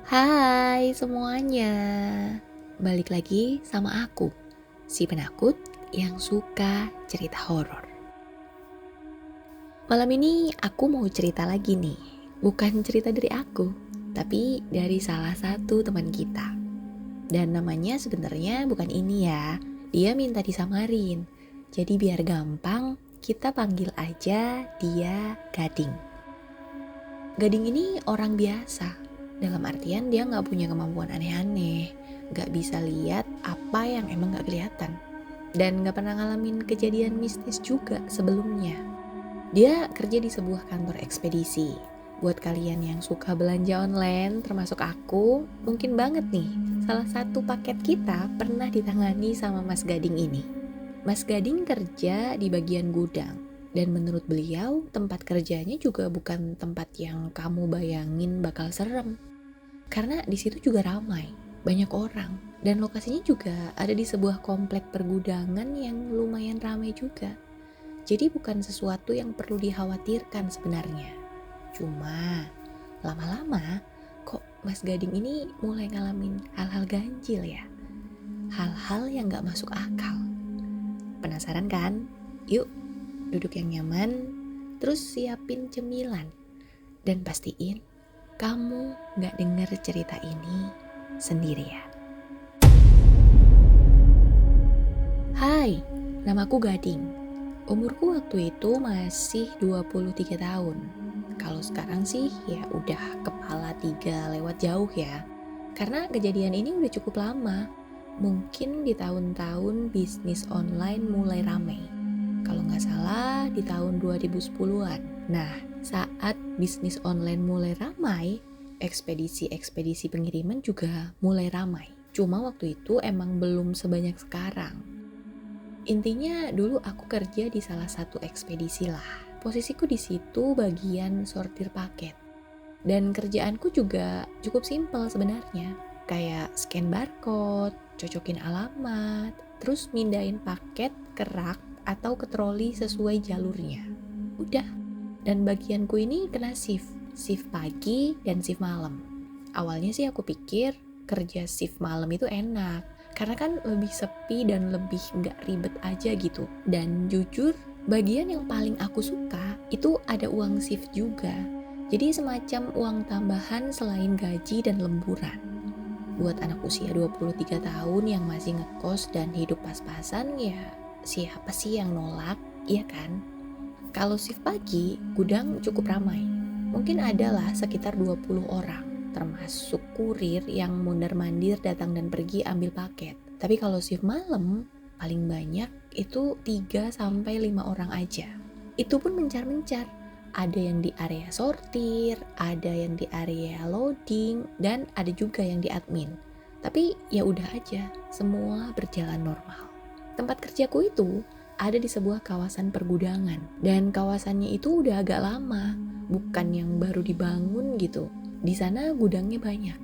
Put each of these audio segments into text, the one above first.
Hai semuanya, balik lagi sama aku, si penakut yang suka cerita horor. Malam ini aku mau cerita lagi nih, bukan cerita dari aku, tapi dari salah satu teman kita. Dan namanya sebenarnya bukan ini ya, dia minta disamarin. Jadi biar gampang, kita panggil aja dia Gading. Gading ini orang biasa. Dalam artian dia gak punya kemampuan aneh-aneh, gak bisa lihat apa yang emang gak kelihatan, dan gak pernah ngalamin kejadian mistis juga sebelumnya. Dia kerja di sebuah kantor ekspedisi. Buat kalian yang suka belanja online, termasuk aku, mungkin banget nih, salah satu paket kita pernah ditangani sama Mas Gading ini. Mas Gading kerja di bagian gudang. Dan menurut beliau, tempat kerjanya juga bukan tempat yang kamu bayangin bakal serem. Karena di situ juga ramai, banyak orang, dan lokasinya juga ada di sebuah komplek pergudangan yang lumayan ramai juga. Jadi bukan sesuatu yang perlu dikhawatirkan sebenarnya. Cuma lama-lama kok Mas Gading ini mulai ngalamin hal-hal ganjil ya. Hal-hal yang gak masuk akal. Penasaran kan? Yuk duduk yang nyaman, terus siapin cemilan, dan pastiin kamu gak denger cerita ini sendirian. Hai, namaku Gading. Umurku waktu itu masih 23 tahun. Kalau sekarang sih ya udah kepala 3 lewat jauh ya. Karena kejadian ini udah cukup lama. Mungkin di tahun-tahun bisnis online mulai ramai. Kalau nggak salah di tahun 2010-an. Nah, saat bisnis online mulai ramai, ekspedisi-ekspedisi pengiriman juga mulai ramai. Cuma waktu itu emang belum sebanyak sekarang. Intinya dulu aku kerja di salah satu ekspedisi lah. Posisiku di situ bagian sortir paket. Dan kerjaanku juga cukup simpel sebenarnya. Kayak scan barcode, cocokin alamat, terus mindahin paket ke rak atau ke troli sesuai jalurnya. Udah. Dan bagianku ini kena shift pagi dan shift malam. Awalnya sih aku pikir kerja shift malam itu enak, karena kan lebih sepi dan lebih gak ribet aja gitu. Dan jujur, bagian yang paling aku suka itu ada uang shift juga. Jadi semacam uang tambahan selain gaji dan lemburan. Buat anak usia 23 tahun yang masih ngekos dan hidup pas-pasan, ya siapa sih yang nolak, iya kan? Kalau shift pagi, gudang cukup ramai. Mungkin adalah sekitar 20 orang, termasuk kurir yang mondar-mandir datang dan pergi ambil paket. Tapi kalau shift malam, paling banyak itu 3-5 orang aja. Itu pun mencar-mencar. Ada yang di area sortir, ada yang di area loading, dan ada juga yang di admin. Tapi ya udah aja, semua berjalan normal. Tempat kerjaku itu ada di sebuah kawasan pergudangan, dan kawasannya itu udah agak lama, bukan yang baru dibangun gitu. Di sana gudangnya banyak,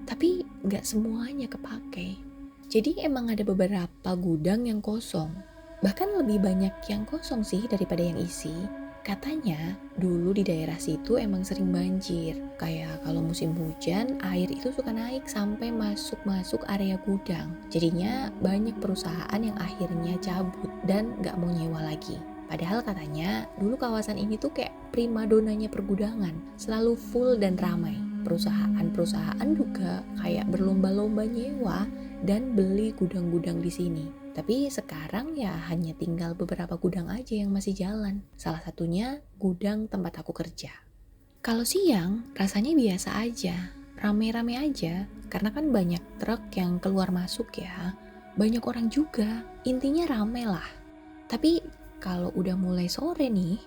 tapi nggak semuanya kepake. Jadi emang ada beberapa gudang yang kosong, bahkan lebih banyak yang kosong sih daripada yang isi. Katanya dulu di daerah situ emang sering banjir. Kayak kalau musim hujan, air itu suka naik sampai masuk area gudang. Jadinya banyak perusahaan yang akhirnya cabut dan gak mau nyewa lagi. Padahal katanya dulu kawasan ini tuh kayak primadonanya pergudangan, selalu full dan ramai. Perusahaan-perusahaan juga kayak berlomba-lomba nyewa dan beli gudang-gudang di sini. Tapi sekarang ya hanya tinggal beberapa gudang aja yang masih jalan. Salah satunya gudang tempat aku kerja. Kalau siang rasanya biasa aja, rame-rame aja. Karena kan banyak truk yang keluar masuk ya. Banyak orang juga, intinya rame lah. Tapi kalau udah mulai sore nih,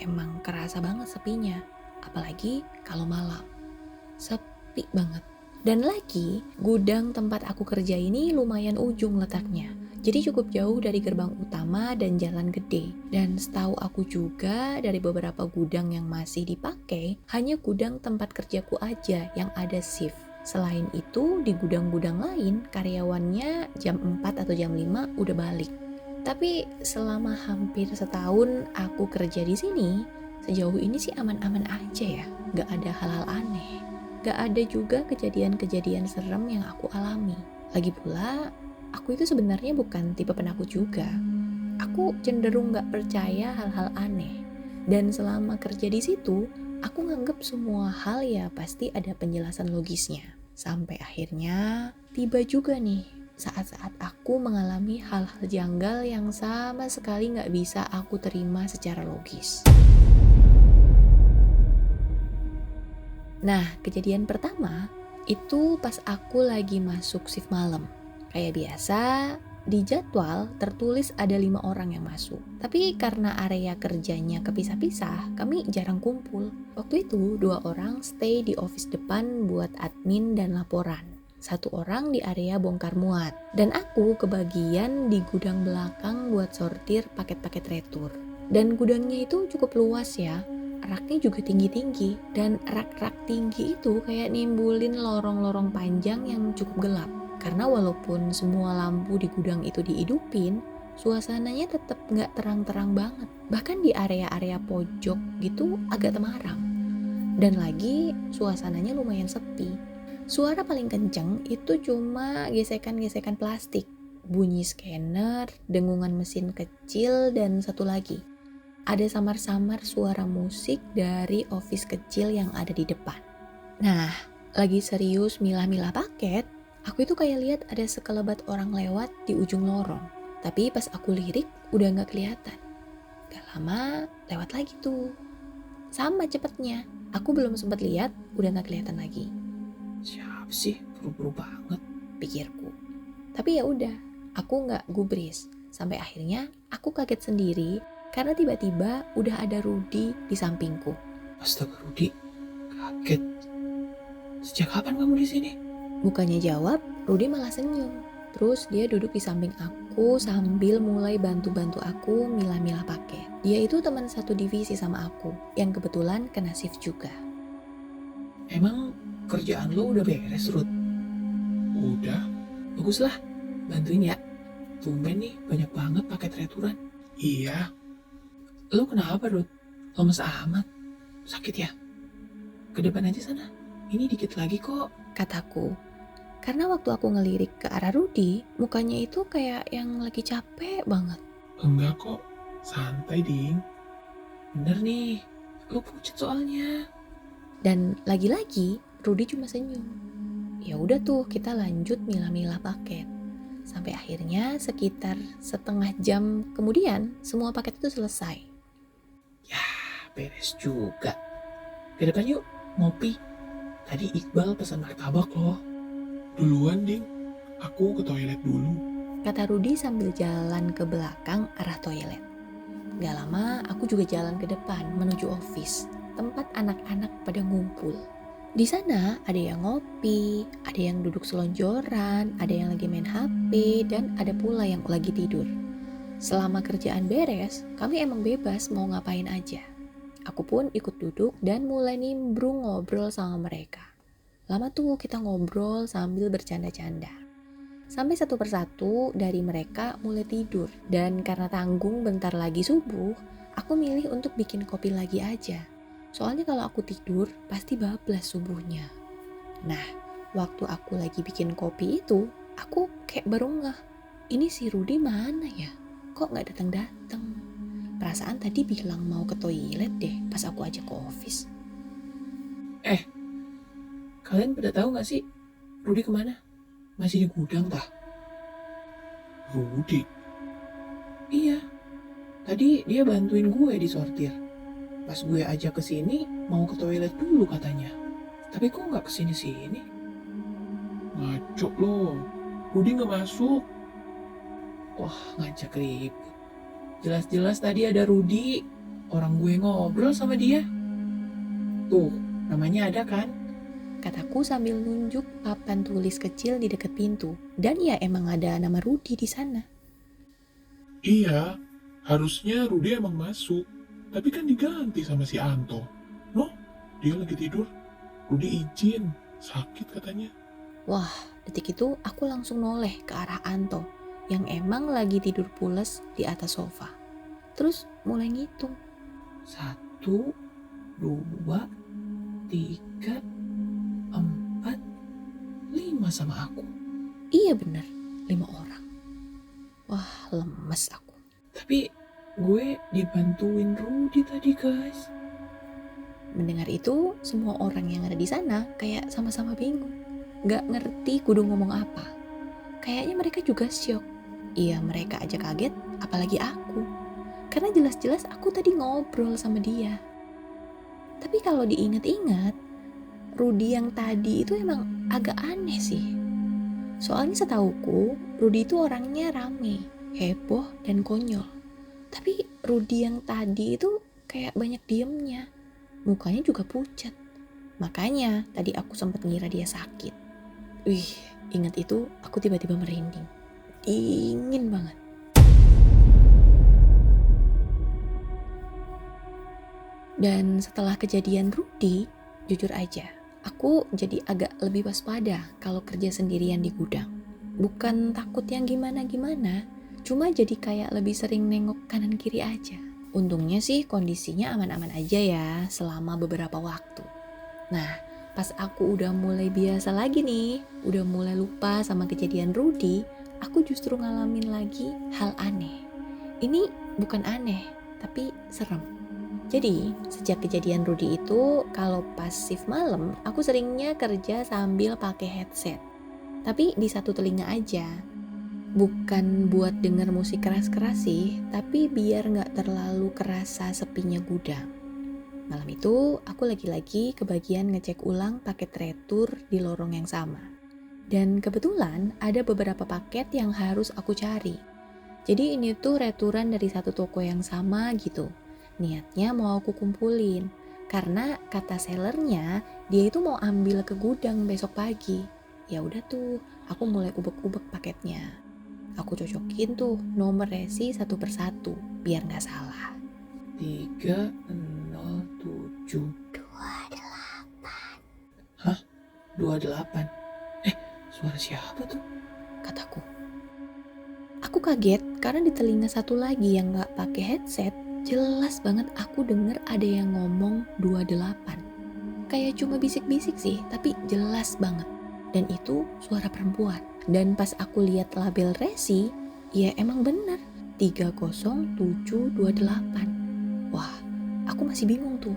emang kerasa banget sepinya. Apalagi kalau malam, sepi banget. Dan lagi, gudang tempat aku kerja ini lumayan ujung letaknya. Jadi cukup jauh dari gerbang utama dan jalan gede. Dan setahu aku juga dari beberapa gudang yang masih dipakai, hanya gudang tempat kerjaku aja yang ada shift. Selain itu, di gudang-gudang lain, karyawannya jam 4 atau jam 5 udah balik. Tapi selama hampir setahun aku kerja di sini, sejauh ini sih aman-aman aja ya, gak ada hal-hal aneh. gak ada juga kejadian-kejadian serem yang aku alami. Lagi pula, aku itu sebenarnya bukan tipe penakut juga. Aku cenderung gak percaya hal-hal aneh. Dan selama kerja di situ, aku nganggep semua hal ya pasti ada penjelasan logisnya. Sampai akhirnya tiba juga nih saat-saat aku mengalami hal-hal janggal yang sama sekali gak bisa aku terima secara logis. Nah, kejadian pertama itu pas aku lagi masuk shift malam. Kayak biasa, di jadwal tertulis ada 5 orang yang masuk. Tapi karena area kerjanya kepisah-pisah, kami jarang kumpul. Waktu itu 2 orang stay di office depan buat admin dan laporan. 1 orang di area bongkar muat. Dan aku kebagian di gudang belakang buat sortir paket-paket retur. Dan gudangnya itu cukup luas ya. Raknya juga tinggi-tinggi. Dan rak-rak tinggi itu kayak nimbulin lorong-lorong panjang yang cukup gelap. Karena walaupun semua lampu di gudang itu dihidupin, suasananya tetap nggak terang-terang banget. Bahkan di area-area pojok gitu agak temaram. Dan lagi suasananya lumayan sepi. Suara paling kenceng itu cuma gesekan-gesekan plastik, bunyi scanner, dengungan mesin kecil, dan satu lagi. Ada samar-samar suara musik dari office kecil yang ada di depan. Nah, lagi serius milah-milah paket, aku itu kayak lihat ada sekelebat orang lewat di ujung lorong. Tapi pas aku lirik, udah gak kelihatan. Gak lama, lewat lagi tuh. Sama cepetnya, aku belum sempat lihat, udah gak kelihatan lagi. Siapa sih? Buru-buru banget, pikirku. Tapi ya udah, aku gak gubris. Sampai akhirnya aku kaget sendiri karena tiba-tiba udah ada Rudy di sampingku. Astaga Rudi, kaget. Sejak kapan kamu di sini? Bukannya jawab, Rudy malah senyum. Terus dia duduk di samping aku sambil mulai bantu-bantu aku milah-milah paket. Dia itu teman satu divisi sama aku, yang kebetulan kena shift juga. Emang kerjaan lo udah beres, Rud? Udah. Baguslah, bantuin ya. Tumben nih, banyak banget paket returan. Iya. Lo kenapa, Rud? Lemes amat. Sakit ya? Ke depan aja sana. Ini dikit lagi kok, kataku. Karena waktu aku ngelirik ke arah Rudy, mukanya itu kayak yang lagi capek banget. Enggak kok, santai ding. Bener nih, lo pucet soalnya. Dan lagi-lagi Rudy cuma senyum. Ya udah tuh kita lanjut milah-milah paket. Sampai akhirnya sekitar setengah jam kemudian semua paket itu selesai. Ya beres juga. Ke depan yuk, ngopi. Tadi Iqbal pesan martabak loh. Duluan ding, aku ke toilet dulu, kata Rudy sambil jalan ke belakang arah toilet. Gak lama aku juga jalan ke depan menuju office, tempat anak-anak pada ngumpul. Di sana ada yang ngopi, ada yang duduk selonjoran, ada yang lagi main HP, dan ada pula yang lagi tidur. Selama kerjaan beres, kami emang bebas mau ngapain aja. Aku pun ikut duduk dan mulai nimbrung ngobrol sama mereka. Lama tuh kita ngobrol sambil bercanda-canda. Sampai satu persatu dari mereka mulai tidur. Dan karena tanggung bentar lagi subuh, aku milih untuk bikin kopi lagi aja. Soalnya kalau aku tidur, pasti bablas subuhnya. Nah, waktu aku lagi bikin kopi itu, aku kayak baru ngeh. Ini si Rudy mana ya? Kok gak datang-datang? Perasaan tadi bilang mau ke toilet deh pas aku ajak ke office. Kalian pada tahu gak sih Rudi kemana? Masih di gudang tah? Rudi? Iya, tadi dia bantuin gue di sortir. Pas gue ajak ke sini mau ke toilet dulu katanya. Tapi kok nggak kesini-sini? Ngaco lo, Rudi nggak masuk. Wah, ngajak ribut. Jelas-jelas tadi ada Rudi. Orang gue ngobrol sama dia. Tuh, namanya ada kan? Kataku sambil nunjuk papan tulis kecil di dekat pintu. Dan ya emang ada nama Rudy di sana. Iya, harusnya Rudy emang masuk. Tapi kan diganti sama si Anto. Loh, dia lagi tidur. Rudy izin, sakit katanya. Wah, detik itu aku langsung noleh ke arah Anto yang emang lagi tidur pules di atas sofa. Terus mulai ngitung. 1, 2, 3, 4. sama aku. Iya bener, 5 orang. Wah, lemes aku. Tapi gue dibantuin Rudy tadi guys. Mendengar itu, semua orang yang ada di sana kayak sama-sama bingung. Gak ngerti kudu ngomong apa. Kayaknya mereka juga syok. Iya, mereka aja kaget, apalagi aku. Karena jelas-jelas aku tadi ngobrol sama dia. Tapi kalau diingat-ingat, Rudy yang tadi itu emang agak aneh sih. Soalnya setauku, Rudy itu orangnya rame, heboh, dan konyol. Tapi Rudy yang tadi itu kayak banyak diemnya. Mukanya juga pucat. Makanya tadi aku sempat ngira dia sakit. Wih, ingat itu aku tiba-tiba merinding. Dingin banget. Dan setelah kejadian Rudy, jujur aja, aku jadi agak lebih waspada kalau kerja sendirian di gudang. Bukan takut yang gimana-gimana, cuma jadi kayak lebih sering nengok kanan kiri aja. Untungnya sih kondisinya aman-aman aja ya selama beberapa waktu. Nah, pas aku udah mulai biasa lagi nih, udah mulai lupa sama kejadian Rudy, aku justru ngalamin lagi hal aneh. Ini bukan aneh, tapi serem. Jadi, sejak kejadian Rudy itu, kalau pas shift malam, aku seringnya kerja sambil pakai headset. Tapi di satu telinga aja. Bukan buat denger musik keras-keras sih, tapi biar nggak terlalu kerasa sepinya gudang. Malam itu, aku lagi-lagi kebagian ngecek ulang paket retur di lorong yang sama. Dan kebetulan ada beberapa paket yang harus aku cari. Jadi ini tuh returan dari satu toko yang sama gitu. Niatnya mau aku kumpulin, karena kata sellernya dia itu mau ambil ke gudang besok pagi. Ya udah tuh, aku mulai ubek-ubek paketnya. Aku cocokin tuh nomor resi satu persatu, biar nggak salah. 307 Hah? 28? Suara siapa tuh? Kataku. Aku kaget karena di telinga satu lagi yang nggak pakai headset, jelas banget aku denger ada yang ngomong 28. Kayak cuma bisik-bisik sih, tapi jelas banget. Dan itu suara perempuan. Dan pas aku lihat label resi, ya emang bener 30728. Wah, aku masih bingung tuh.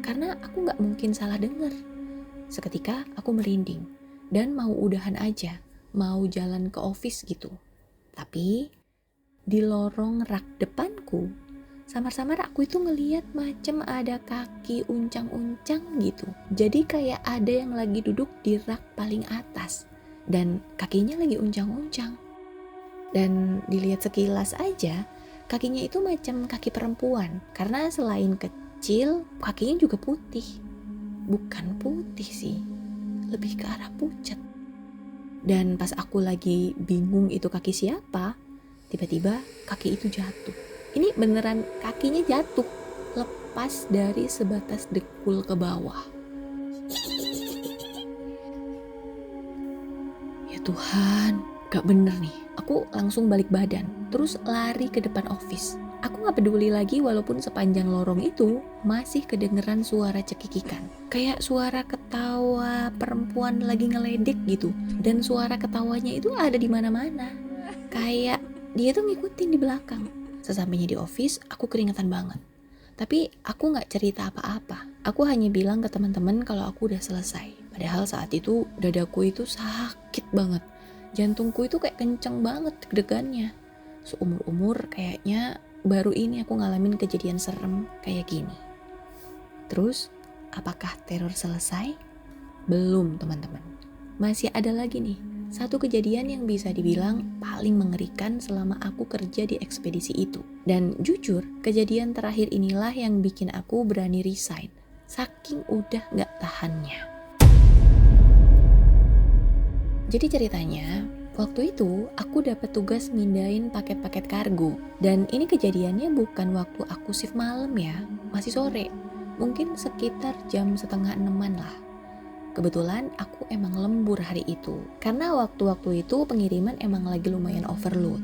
Karena aku gak mungkin salah denger. Seketika aku merinding. Dan mau udahan aja, mau jalan ke office gitu. Tapi di lorong rak depanku, samar-samar aku itu ngeliat macam ada kaki uncang-uncang gitu. Jadi kayak ada yang lagi duduk di rak paling atas dan kakinya lagi uncang-uncang. Dan dilihat sekilas aja, kakinya itu macam kaki perempuan. Karena selain kecil, kakinya juga putih. Bukan putih sih, lebih ke arah pucat. Dan pas aku lagi bingung itu kaki siapa, tiba-tiba kaki itu jatuh. Ini beneran kakinya jatuh, lepas dari sebatas dekul ke bawah. Ya Tuhan, gak bener nih. Aku langsung balik badan, terus lari ke depan office. Aku gak peduli lagi walaupun sepanjang lorong itu masih kedengeran suara cekikikan. Kayak suara ketawa perempuan lagi ngeledek gitu. Dan suara ketawanya itu ada di mana-mana. Kayak dia tuh ngikutin di belakang. Sesampainya di office, aku keringetan banget. Tapi aku gak cerita apa-apa. Aku hanya bilang ke teman-teman kalau aku udah selesai. Padahal saat itu dadaku itu sakit banget. Jantungku itu kayak kenceng banget deg-degannya. Seumur-umur kayaknya baru ini aku ngalamin kejadian serem kayak gini. Terus, apakah teror selesai? Belum teman-teman. Masih ada lagi nih. Satu kejadian yang bisa dibilang paling mengerikan selama aku kerja di ekspedisi itu. Dan jujur, kejadian terakhir inilah yang bikin aku berani resign. Saking udah gak tahannya. Jadi ceritanya, waktu itu aku dapat tugas mindahin paket-paket kargo. Dan ini kejadiannya bukan waktu aku shift malam ya, masih sore. Mungkin sekitar jam 5:30 lah. Kebetulan aku emang lembur hari itu. Karena waktu-waktu itu pengiriman emang lagi lumayan overload.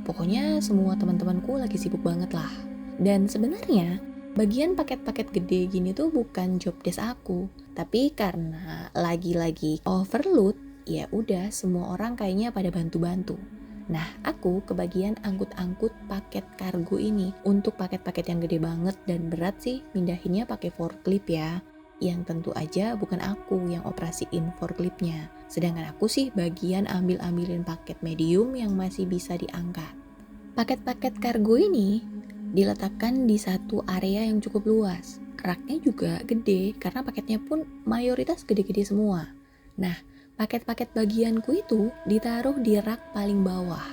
Pokoknya semua teman-temanku lagi sibuk banget lah. Dan sebenarnya bagian paket-paket gede gini tuh bukan job desk aku. Tapi karena lagi-lagi overload, ya udah semua orang kayaknya pada bantu-bantu. Nah, aku kebagian angkut-angkut paket kargo ini. Untuk paket-paket yang gede banget dan berat sih, mindahinnya pakai forklift ya. Yang tentu aja bukan aku yang operasiin forkliftnya. Sedangkan aku sih bagian ambil-ambilin paket medium yang masih bisa diangkat. Paket-paket kargo ini diletakkan di satu area yang cukup luas. Raknya juga gede karena paketnya pun mayoritas gede-gede semua. Nah, paket-paket bagianku itu ditaruh di rak paling bawah.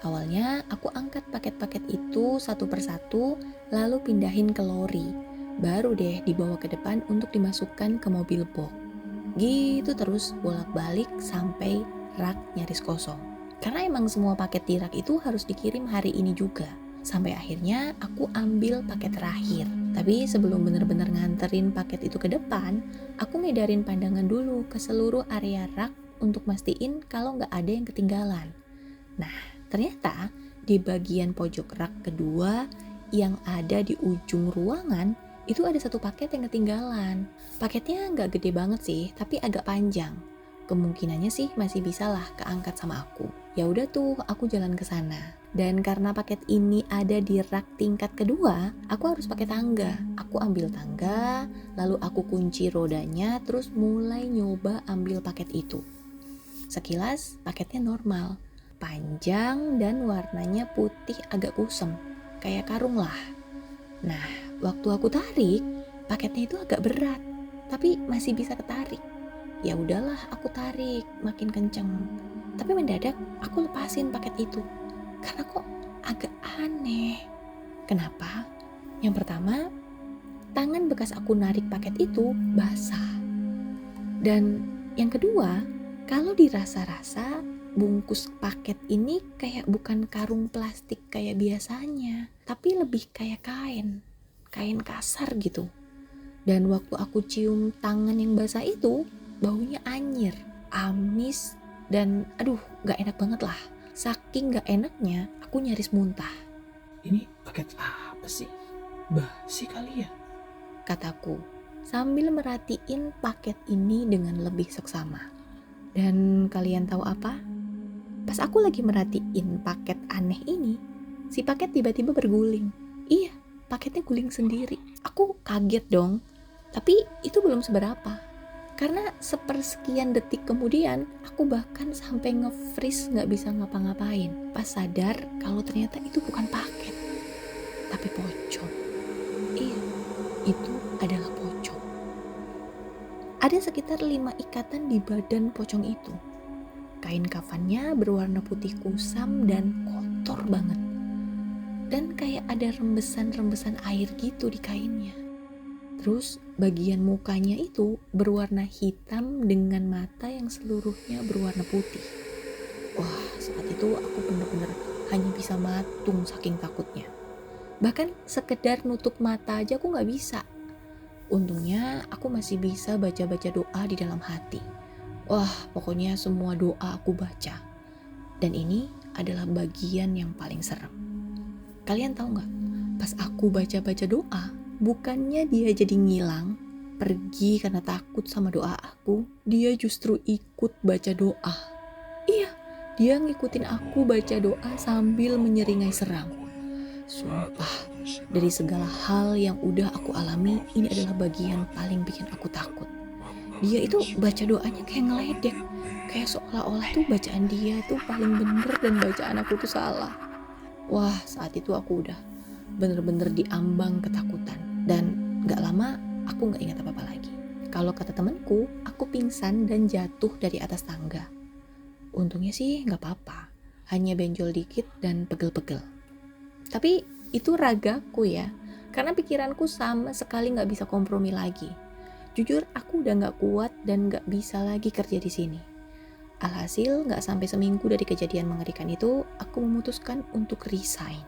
Awalnya aku angkat paket-paket itu satu persatu lalu pindahin ke lori. Baru deh dibawa ke depan untuk dimasukkan ke mobil box. Gitu terus bolak-balik sampai rak nyaris kosong. Karena emang semua paket di rak itu harus dikirim hari ini juga. Sampai akhirnya aku ambil paket terakhir. Tapi sebelum benar-benar nganterin paket itu ke depan, aku ngedarin pandangan dulu ke seluruh area rak untuk mastiin kalau nggak ada yang ketinggalan. Nah, ternyata di bagian pojok rak kedua yang ada di ujung ruangan, itu ada satu paket yang ketinggalan. Paketnya nggak gede banget sih, tapi agak panjang. Kemungkinannya sih masih bisa lah keangkat sama aku. Ya udah tuh, aku jalan ke sana. Dan karena paket ini ada di rak tingkat kedua, aku harus pakai tangga. Aku ambil tangga, lalu aku kunci rodanya, terus mulai nyoba ambil paket itu. Sekilas paketnya normal, panjang dan warnanya putih agak kusem, kayak karung lah. Nah, waktu aku tarik, paketnya itu agak berat, tapi masih bisa ketarik. Ya udahlah, aku tarik makin kenceng. Tapi mendadak aku lepasin paket itu. Karena kok agak aneh. Kenapa? Yang pertama, tangan bekas aku narik paket itu basah. Dan yang kedua, kalau dirasa-rasa bungkus paket ini kayak bukan karung plastik kayak biasanya, tapi lebih kayak kain kasar gitu. Dan waktu aku cium tangan yang basah itu, baunya anyir, amis, dan aduh gak enak banget lah. Saking gak enaknya, aku nyaris muntah. Ini paket apa sih? Basi kali ya? Kataku, sambil merhatiin paket ini dengan lebih seksama. Dan kalian tahu apa? Pas aku lagi merhatiin paket aneh ini, si paket tiba-tiba berguling. Iya, paketnya guling sendiri. Aku kaget dong, tapi itu belum seberapa. Karena sepersekian detik kemudian, aku bahkan sampai nge-freeze gak bisa ngapa-ngapain. Pas sadar kalau ternyata itu bukan paket, tapi pocong. Iya, itu adalah pocong. Ada sekitar 5 ikatan di badan pocong itu. Kain kafannya berwarna putih kusam dan kotor banget. Dan kayak ada rembesan-rembesan air gitu di kainnya. Terus bagian mukanya itu berwarna hitam dengan mata yang seluruhnya berwarna putih. Wah, saat itu aku bener-bener hanya bisa matung saking takutnya. Bahkan sekedar nutup mata aja aku gak bisa. Untungnya aku masih bisa baca-baca doa di dalam hati. Wah, pokoknya semua doa aku baca. Dan ini adalah bagian yang paling serem. Kalian tahu gak? Pas aku baca-baca doa, bukannya dia jadi ngilang, pergi karena takut sama doa aku, dia justru ikut baca doa. Iya, dia ngikutin aku baca doa sambil menyeringai seram. Sumpah, dari segala hal yang udah aku alami, ini adalah bagian paling bikin aku takut. Dia itu baca doanya kayak ngeledek, kayak seolah-olah tuh bacaan dia tuh paling bener dan bacaan aku tuh salah. Wah, saat itu aku udah bener-bener diambang ketakutan. Dan gak lama aku gak ingat apa-apa lagi. Kalau kata temanku, aku pingsan dan jatuh dari atas tangga. Untungnya sih gak apa-apa, hanya benjol dikit dan pegel-pegel. Tapi itu ragaku ya, karena pikiranku sama sekali gak bisa kompromi lagi. Jujur aku udah gak kuat dan gak bisa lagi kerja di sini. Alhasil gak sampai seminggu dari kejadian mengerikan itu, aku memutuskan untuk resign.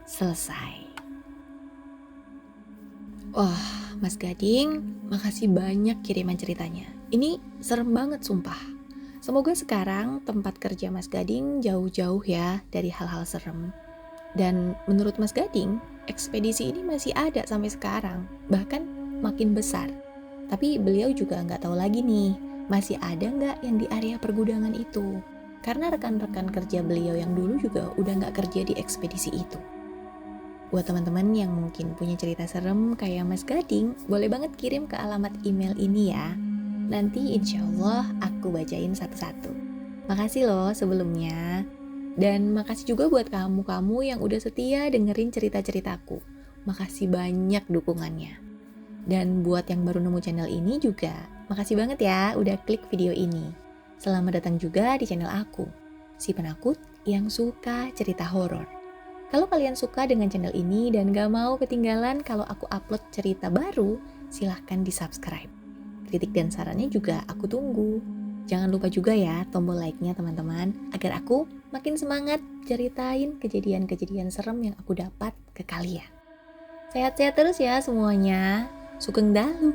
Selesai. Wah, Mas Gading, makasih banyak kiriman ceritanya. Ini serem banget sumpah. Semoga sekarang tempat kerja Mas Gading jauh-jauh ya dari hal-hal serem. Dan menurut Mas Gading, ekspedisi ini masih ada sampai sekarang, bahkan makin besar. Tapi beliau juga nggak tahu lagi nih, masih ada nggak yang di area pergudangan itu. Karena rekan-rekan kerja beliau yang dulu juga udah nggak kerja di ekspedisi itu. Buat teman-teman yang mungkin punya cerita serem kayak Mas Gading, boleh banget kirim ke alamat email ini ya. Nanti insya Allah aku bacain satu-satu. Makasih loh sebelumnya. Dan makasih juga buat kamu-kamu yang udah setia dengerin cerita-ceritaku. Makasih banyak dukungannya. Dan buat yang baru nemu channel ini juga, makasih banget ya udah klik video ini. Selamat datang juga di channel aku, si penakut yang suka cerita horor. Kalau kalian suka dengan channel ini dan gak mau ketinggalan kalau aku upload cerita baru, silahkan di-subscribe. Kritik dan sarannya juga aku tunggu. Jangan lupa juga ya tombol like-nya teman-teman, agar aku makin semangat ceritain kejadian-kejadian serem yang aku dapat ke kalian. Sehat-sehat terus ya semuanya. Sugeng Dalu.